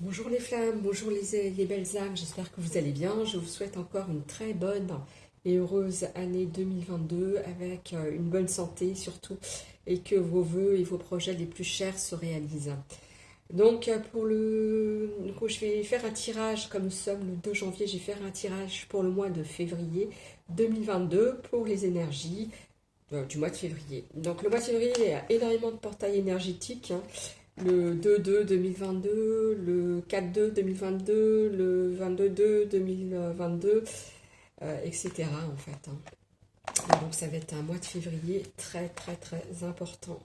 Bonjour les flammes, bonjour les belles âmes, j'espère que vous allez bien. Je vous souhaite encore une très bonne et heureuse année 2022 avec une bonne santé surtout et que vos vœux et vos projets les plus chers se réalisent. Donc je vais faire un tirage, comme nous sommes le 2 janvier, je vais faire un tirage pour le mois de février 2022 pour les énergies du mois de février. Donc le mois de février, il y a énormément de portails énergétiques, hein. Le 2-2 2022, le 4-2 2022, le 22-2 2022, etc. en fait, hein. Donc ça va être un mois de février très très très important.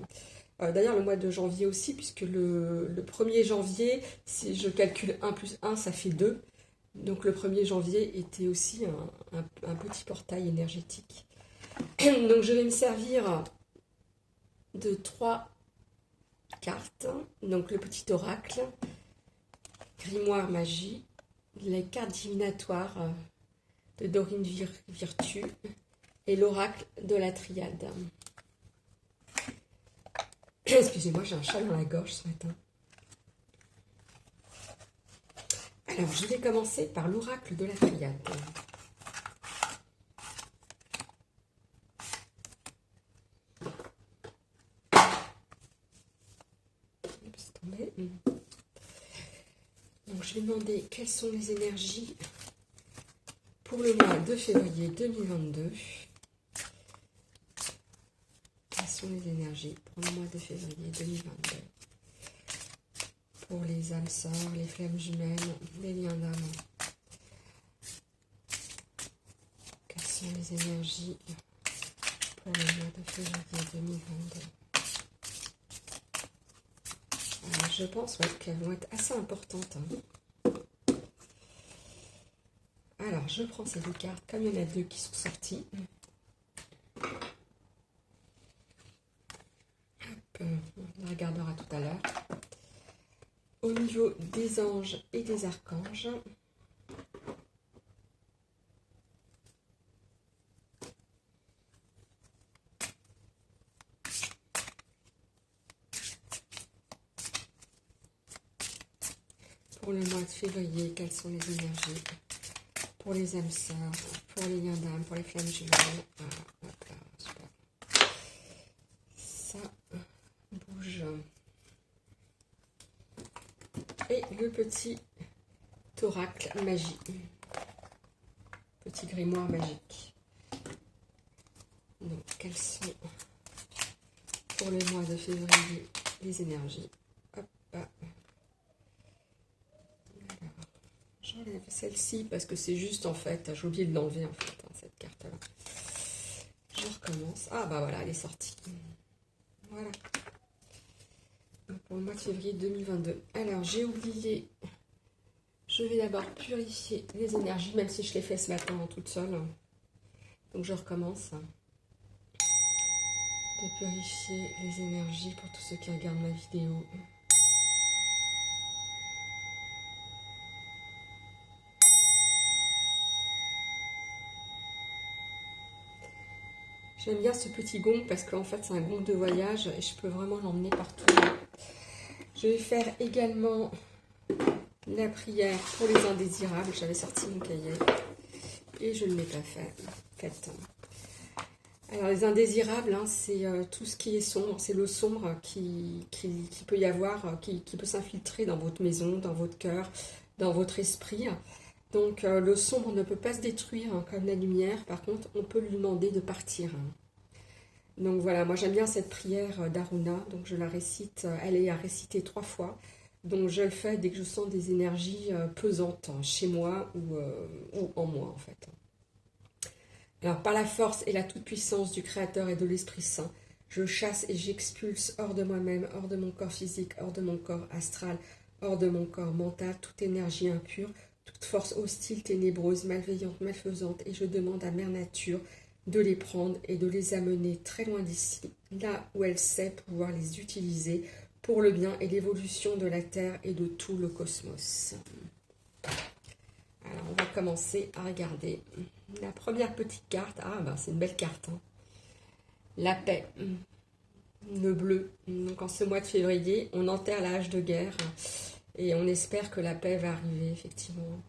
D'ailleurs le mois de janvier aussi, puisque le 1er janvier, si je calcule 1 plus 1, ça fait 2. Donc le 1er janvier était aussi un petit portail énergétique. Donc je vais me servir de 3 cartes, donc le petit oracle, grimoire magie, les cartes divinatoires de Dorine Virtue et l'oracle de la triade. Excusez-moi, j'ai un chat dans la gorge ce matin. Alors, je vais commencer par l'oracle de la triade. Donc, je vais demander quelles sont les énergies pour le mois de février 2022. Quelles sont les énergies pour le mois de février 2022 pour les âmes sœurs, les flammes jumelles, les liens d'âme? Quelles sont les énergies pour le mois de février 2022? Je pense qu'elles vont être assez importantes, hein. Alors, je prends ces deux cartes, comme il y en a deux qui sont sorties. Hop, on les regardera tout à l'heure. Au niveau des anges et des archanges, pour le mois de février, quelles sont les énergies pour les âmes sœurs, pour les liens d'âme, pour les flammes jumelles? Hop là, super. Ça bouge. Et le petit oracle magie, petit grimoire magique. Donc, quelles sont pour le mois de février les énergies? Hop, là. J'enlève celle-ci parce que c'est juste en fait, j'ai oublié de l'enlever en fait, hein, cette carte-là. Je recommence. Ah bah voilà, elle est sortie. Voilà. Pour le mois de février 2022. Alors, j'ai oublié. Je vais d'abord purifier les énergies, même si je l'ai fait ce matin toute seule. Donc, je recommence de purifier les énergies pour tous ceux qui regardent ma vidéo. J'aime bien ce petit gong parce qu'en fait, c'est un gong de voyage et je peux vraiment l'emmener partout. Je vais faire également la prière pour les indésirables. J'avais sorti mon cahier et je ne l'ai pas faite. Alors les indésirables, hein, c'est tout ce qui est sombre, c'est le sombre qui peut y avoir, qui peut s'infiltrer dans votre maison, dans votre cœur, dans votre esprit. Donc le sombre ne peut pas se détruire, hein, comme la lumière, par contre on peut lui demander de partir. Donc voilà, moi j'aime bien cette prière d'Aruna, donc je la récite, elle est à réciter 3 fois. Donc je le fais dès que je sens des énergies pesantes, hein, chez moi ou en moi en fait. Alors, par la force et la toute-puissance du Créateur et de l'Esprit Saint, je chasse et j'expulse hors de moi-même, hors de mon corps physique, hors de mon corps astral, hors de mon corps mental, toute énergie impure, toute force hostile, ténébreuse, malveillante, malfaisante, et je demande à Mère Nature de les prendre et de les amener très loin d'ici, là où elle sait pouvoir les utiliser pour le bien et l'évolution de la Terre et de tout le cosmos. Alors, on va commencer à regarder la première petite carte. Ah, ben, c'est une belle carte, hein. La paix, le bleu. Donc, en ce mois de février, on enterre la hache de guerre Et on espère que la paix va arriver, effectivement.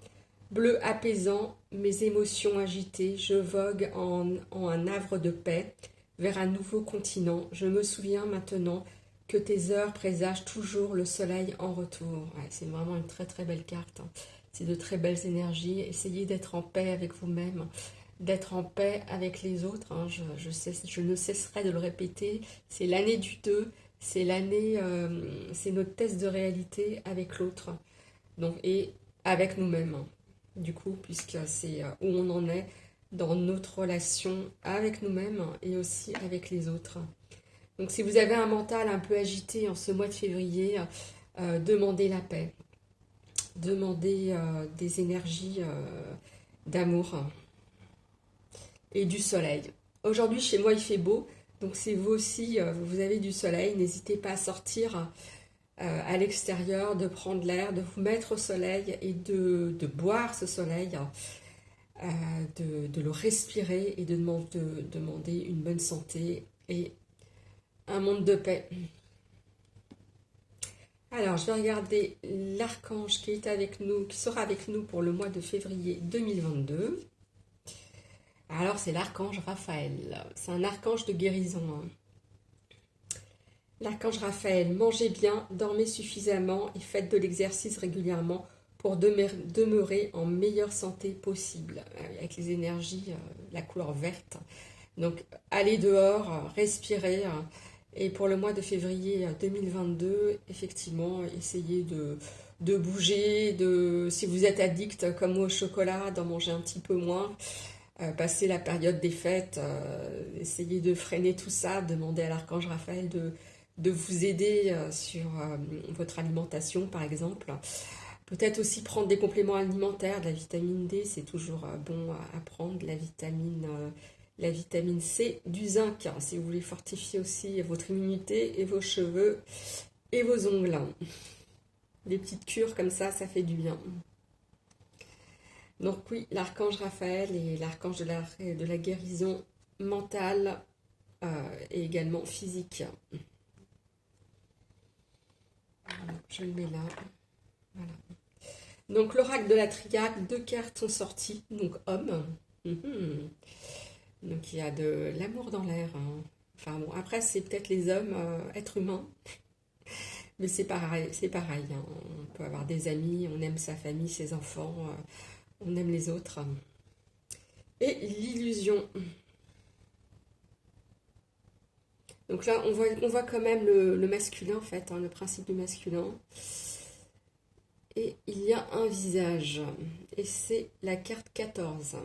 Bleu apaisant, mes émotions agitées, je vogue en un havre de paix vers un nouveau continent. Je me souviens maintenant que tes heures présagent toujours le soleil en retour. Ouais, c'est vraiment une très très belle carte. Hein. C'est de très belles énergies. Essayez d'être en paix avec vous-même, d'être en paix avec les autres. Hein. Je ne cesserai de le répéter. C'est l'année du 2. C'est l'année, c'est notre test de réalité avec l'autre. Donc, et avec nous-mêmes. Hein. Du coup, puisque c'est où on en est dans notre relation avec nous-mêmes et aussi avec les autres. Donc si vous avez un mental un peu agité en ce mois de février, demandez la paix, demandez des énergies d'amour et du soleil. Aujourd'hui chez moi il fait beau, donc si vous aussi vous avez du soleil, n'hésitez pas à sortir à l'extérieur, de prendre l'air, de vous mettre au soleil et de boire ce soleil, de le respirer et de demander une bonne santé et un monde de paix. Alors, je vais regarder l'archange qui est avec nous, qui sera avec nous pour le mois de février 2022. Alors, c'est l'archange Raphaël. C'est un archange de guérison. Hein. L'archange Raphaël, mangez bien, dormez suffisamment et faites de l'exercice régulièrement pour demeurer en meilleure santé possible, avec les énergies, la couleur verte. Donc, allez dehors, respirez. Et pour le mois de février 2022, effectivement, essayez de bouger, si vous êtes addict comme moi au chocolat, d'en manger un petit peu moins. Passer la période des fêtes, essayez de freiner tout ça, demandez à l'archange Raphaël de vous aider sur votre alimentation par exemple. Peut-être aussi prendre des compléments alimentaires, de la vitamine D, c'est toujours bon à prendre, la vitamine C, du zinc, hein, si vous voulez fortifier aussi votre immunité et vos cheveux et vos ongles. Des petites cures comme ça fait du bien. Donc oui, l'archange Raphaël est l'archange de la guérison mentale et également physique. Je le mets là. Voilà. Donc l'oracle de la triade, 2 cartes sont sorties. Donc homme. Donc il y a de l'amour dans l'air. Hein. Enfin bon, après c'est peut-être les hommes, êtres humains. Mais c'est pareil. Hein. On peut avoir des amis, on aime sa famille, ses enfants, on aime les autres. Et l'illusion. Donc là, on voit quand même le masculin, en fait, hein, le principe du masculin. Et il y a un visage. Et c'est la carte 14.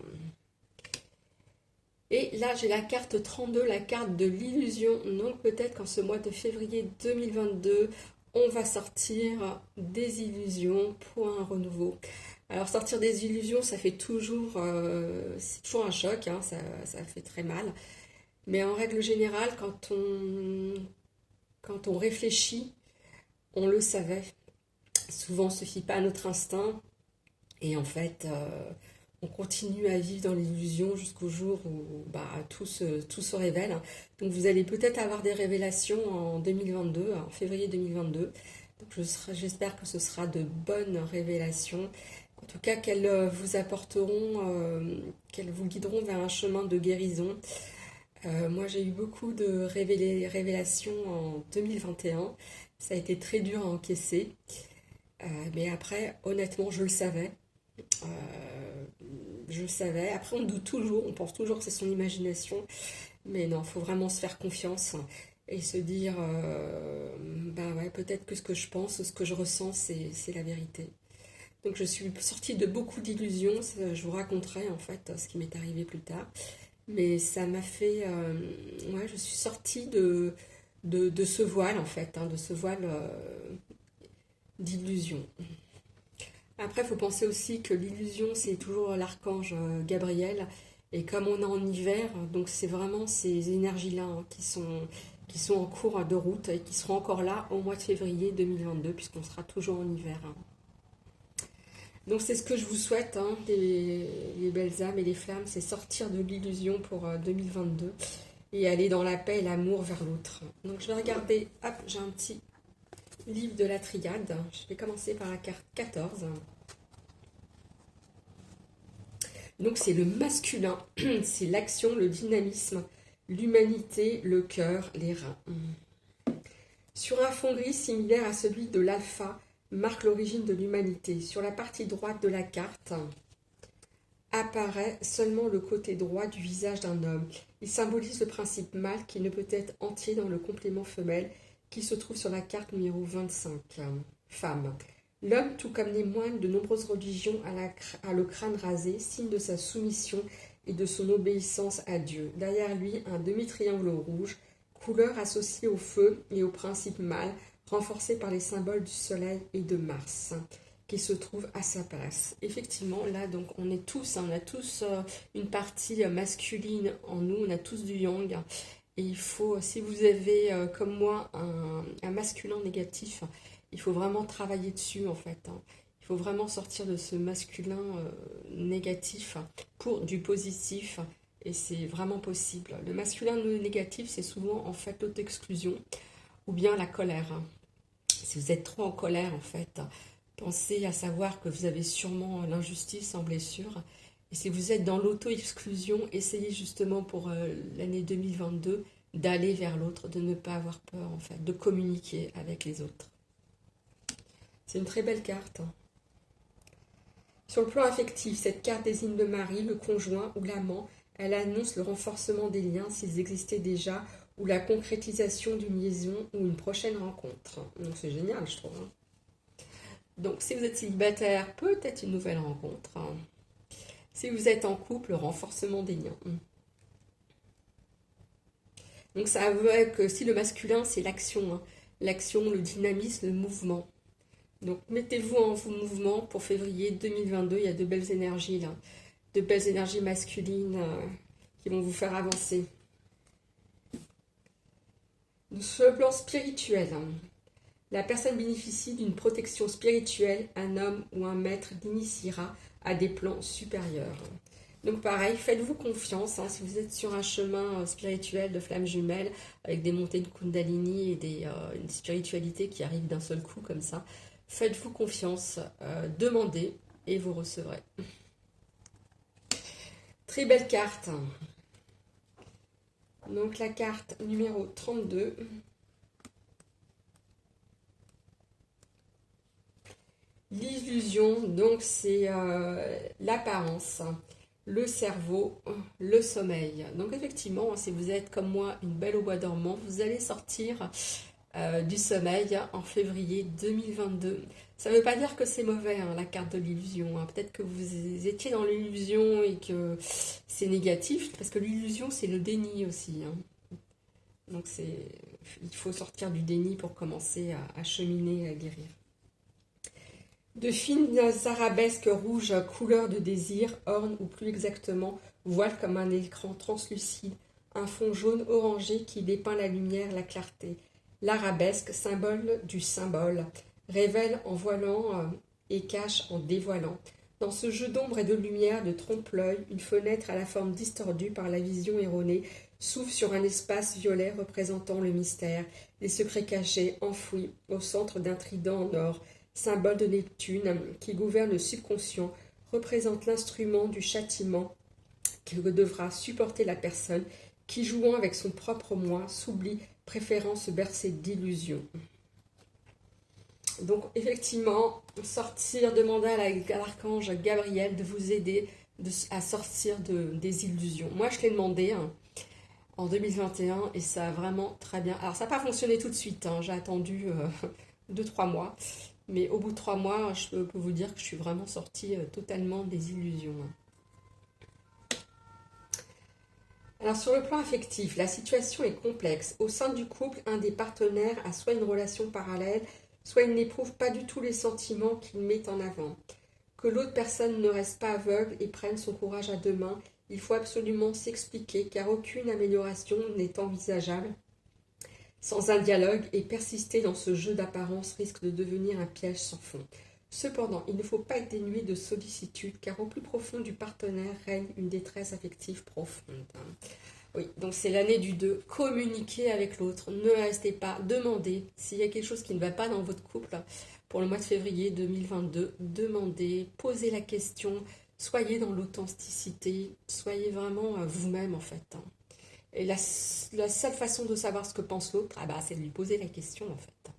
Et là, j'ai la carte 32, la carte de l'illusion. Donc peut-être qu'en ce mois de février 2022, on va sortir des illusions pour un renouveau. Alors sortir des illusions, ça fait toujours, c'est toujours un choc, hein, ça fait très mal. Mais en règle générale, quand on réfléchit, on le savait. Souvent, on ne se fie pas à notre instinct. Et en fait, on continue à vivre dans l'illusion jusqu'au jour où tout se révèle. Donc vous allez peut-être avoir des révélations en 2022, en février 2022. Donc j'espère que ce sera de bonnes révélations. En tout cas, qu'elles vous apporteront, qu'elles vous guideront vers un chemin de guérison. Moi, j'ai eu beaucoup de révélations en 2021. Ça a été très dur à encaisser. Mais après, honnêtement, je le savais. Après, on doute toujours, on pense toujours que c'est son imagination. Mais non, il faut vraiment se faire confiance et se dire, ouais, peut-être que ce que je pense, ce que je ressens, c'est la vérité. Donc je suis sortie de beaucoup d'illusions. Je vous raconterai en fait ce qui m'est arrivé plus tard. Mais ça m'a fait... je suis sortie de ce voile, en fait, hein, de ce voile d'illusion. Après, il faut penser aussi que l'illusion, c'est toujours l'archange Gabriel. Et comme on est en hiver, donc c'est vraiment ces énergies-là hein, qui sont en cours de route et qui seront encore là au mois de février 2022, puisqu'on sera toujours en hiver. Hein. Donc c'est ce que je vous souhaite, hein, les belles âmes et les flammes, c'est sortir de l'illusion pour 2022 et aller dans la paix et l'amour vers l'autre. Donc je vais regarder, hop, j'ai un petit livre de la triade. Je vais commencer par la carte 14. Donc c'est le masculin, c'est l'action, le dynamisme, l'humanité, le cœur, les reins. Sur un fond gris similaire à celui de l'alpha, marque l'origine de l'humanité. Sur la partie droite de la carte apparaît seulement le côté droit du visage d'un homme. Il symbolise le principe mâle qui ne peut être entier dans le complément femelle qui se trouve sur la carte numéro 25. Femme. L'homme, tout comme les moines de nombreuses religions, a le crâne rasé, signe de sa soumission et de son obéissance à Dieu. Derrière lui, un demi-triangle rouge, couleur associée au feu et au principe mâle, renforcé par les symboles du soleil et de Mars, qui se trouvent à sa place. Effectivement, là, donc, on est tous, on a tous une partie masculine en nous, on a tous du yang. Et il faut, si vous avez, comme moi, un masculin négatif, il faut vraiment travailler dessus, en fait. Il faut vraiment sortir de ce masculin négatif pour du positif. Et c'est vraiment possible. Le masculin négatif, c'est souvent, en fait, l'auto-exclusion ou bien la colère. Si vous êtes trop en colère, en fait, pensez à savoir que vous avez sûrement l'injustice en blessure. Et si vous êtes dans l'auto-exclusion, essayez justement pour l'année 2022 d'aller vers l'autre, de ne pas avoir peur, en fait, de communiquer avec les autres. C'est une très belle carte. Sur le plan affectif, cette carte désigne le mari, le conjoint ou l'amant. Elle annonce le renforcement des liens s'ils existaient déjà ou la concrétisation d'une liaison ou une prochaine rencontre. Donc c'est génial, je trouve. Donc si vous êtes célibataire, peut-être une nouvelle rencontre. Si vous êtes en couple, renforcement des liens. Donc ça veut dire que si le masculin, c'est l'action, l'action, le dynamisme, le mouvement. Donc mettez-vous en mouvement pour février 2022, il y a de belles énergies là, de belles énergies masculines qui vont vous faire avancer. Sur le plan spirituel, la personne bénéficie d'une protection spirituelle, un homme ou un maître l'initiera à des plans supérieurs. Donc pareil, faites-vous confiance, si vous êtes sur un chemin spirituel de flammes jumelles, avec des montées de Kundalini et une spiritualité qui arrive d'un seul coup comme ça, faites-vous confiance, demandez et vous recevrez. Très belle carte. Donc la carte numéro 32. L'illusion, donc c'est l'apparence, le cerveau, le sommeil. Donc effectivement, si vous êtes comme moi une belle au bois dormant, vous allez sortir du sommeil en février 2022. Ça ne veut pas dire que c'est mauvais, la carte de l'illusion. Peut-être que vous étiez dans l'illusion et que c'est négatif, parce que l'illusion, c'est le déni aussi. Donc il faut sortir du déni pour commencer à cheminer, à guérir. De fines arabesques rouges, couleur de désir, ornent, ou plus exactement, voilent comme un écran translucide, un fond jaune orangé qui dépeint la lumière, la clarté. L'arabesque, symbole du symbole, révèle en voilant et cache en dévoilant. Dans ce jeu d'ombre et de lumière, de trompe-l'œil, une fenêtre à la forme distordue par la vision erronée s'ouvre sur un espace violet représentant le mystère, les secrets cachés, enfouis au centre d'un trident en or, symbole de Neptune qui gouverne le subconscient, représente l'instrument du châtiment que devra supporter la personne qui, jouant avec son propre moi, s'oublie, préférant se bercer d'illusions. Donc effectivement, demander à l'archange Gabriel de vous aider à sortir des illusions. Moi je l'ai demandé en 2021 et ça a vraiment très bien... Alors ça n'a pas fonctionné tout de suite, j'ai attendu 2-3 mois. Mais au bout de 3 mois, je peux vous dire que je suis vraiment sortie totalement des illusions. Alors sur le plan affectif, la situation est complexe. Au sein du couple, un des partenaires a soit une relation parallèle, soit il n'éprouve pas du tout les sentiments qu'il met en avant. Que l'autre personne ne reste pas aveugle et prenne son courage à deux mains, il faut absolument s'expliquer car aucune amélioration n'est envisageable sans un dialogue, et persister dans ce jeu d'apparence risque de devenir un piège sans fond. Cependant, il ne faut pas être dénué de sollicitude, car au plus profond du partenaire règne une détresse affective profonde. Oui, donc c'est l'année du 2. Communiquez avec l'autre. Ne restez pas. Demandez. S'il y a quelque chose qui ne va pas dans votre couple pour le mois de février 2022, demandez. Posez la question. Soyez dans l'authenticité. Soyez vraiment vous-même en fait. Et la seule façon de savoir ce que pense l'autre, c'est de lui poser la question en fait.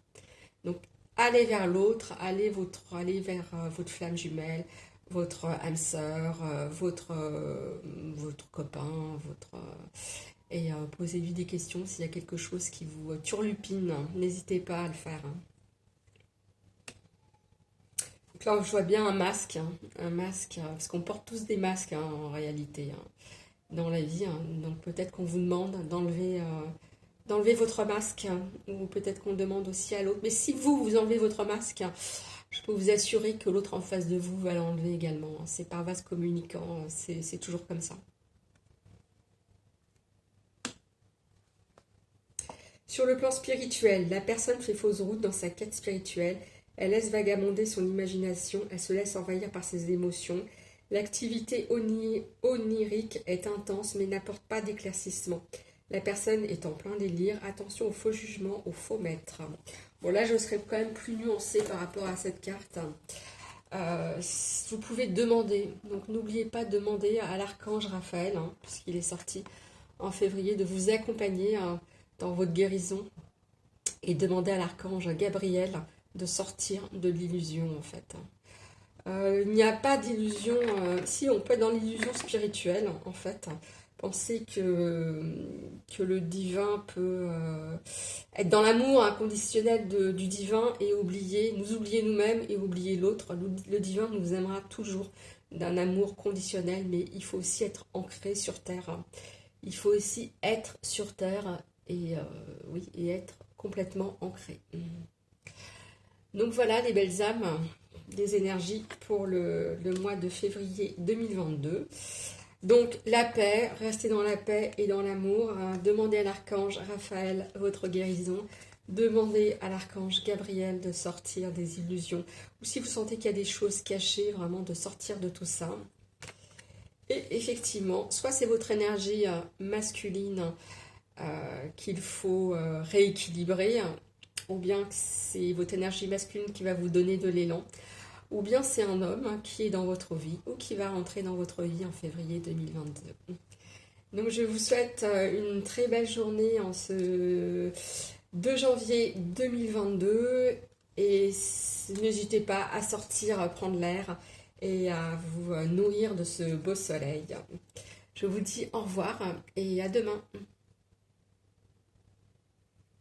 Donc allez vers l'autre. Allez vers votre flamme jumelle, votre âme sœur, votre copain, et posez-lui des questions s'il y a quelque chose qui vous turlupine. N'hésitez pas à le faire. Donc là, je vois bien un masque, parce qu'on porte tous des masques en réalité dans la vie. Donc peut-être qu'on vous demande d'enlever votre masque, ou peut-être qu'on demande aussi à l'autre. Mais si vous enlevez votre masque, je peux vous assurer que l'autre en face de vous va l'enlever également. C'est par vase communicant, c'est toujours comme ça. Sur le plan spirituel, la personne fait fausse route dans sa quête spirituelle. Elle laisse vagabonder son imagination, elle se laisse envahir par ses émotions. L'activité onirique est intense mais n'apporte pas d'éclaircissement. La personne est en plein délire. Attention aux faux jugements, aux faux maîtres. Bon, là, je serais quand même plus nuancée par rapport à cette carte. Vous pouvez demander. Donc, n'oubliez pas de demander à l'archange Raphaël, puisqu'il est sorti en février, de vous accompagner dans votre guérison. Et demander à l'archange Gabriel de sortir de l'illusion, en fait. Il n'y a pas d'illusion. Si, on peut être dans l'illusion spirituelle, en fait. Penser que le divin peut être dans l'amour inconditionnel du divin et nous oublier nous-mêmes et oublier l'autre. Le divin nous aimera toujours d'un amour conditionnel, mais il faut aussi être ancré sur terre. Il faut aussi être sur terre et être complètement ancré. Donc voilà les belles âmes, des énergies pour le mois de février 2022. Donc la paix, restez dans la paix et dans l'amour. Demandez à l'archange Raphaël votre guérison. Demandez à l'archange Gabriel de sortir des illusions. Ou si vous sentez qu'il y a des choses cachées, vraiment de sortir de tout ça. Et effectivement, soit c'est votre énergie masculine qu'il faut rééquilibrer, ou bien c'est votre énergie masculine qui va vous donner de l'élan. Ou bien c'est un homme qui est dans votre vie ou qui va rentrer dans votre vie en février 2022. Donc je vous souhaite une très belle journée en ce 2 janvier 2022 et n'hésitez pas à sortir, à prendre l'air et à vous nourrir de ce beau soleil. Je vous dis au revoir et à demain.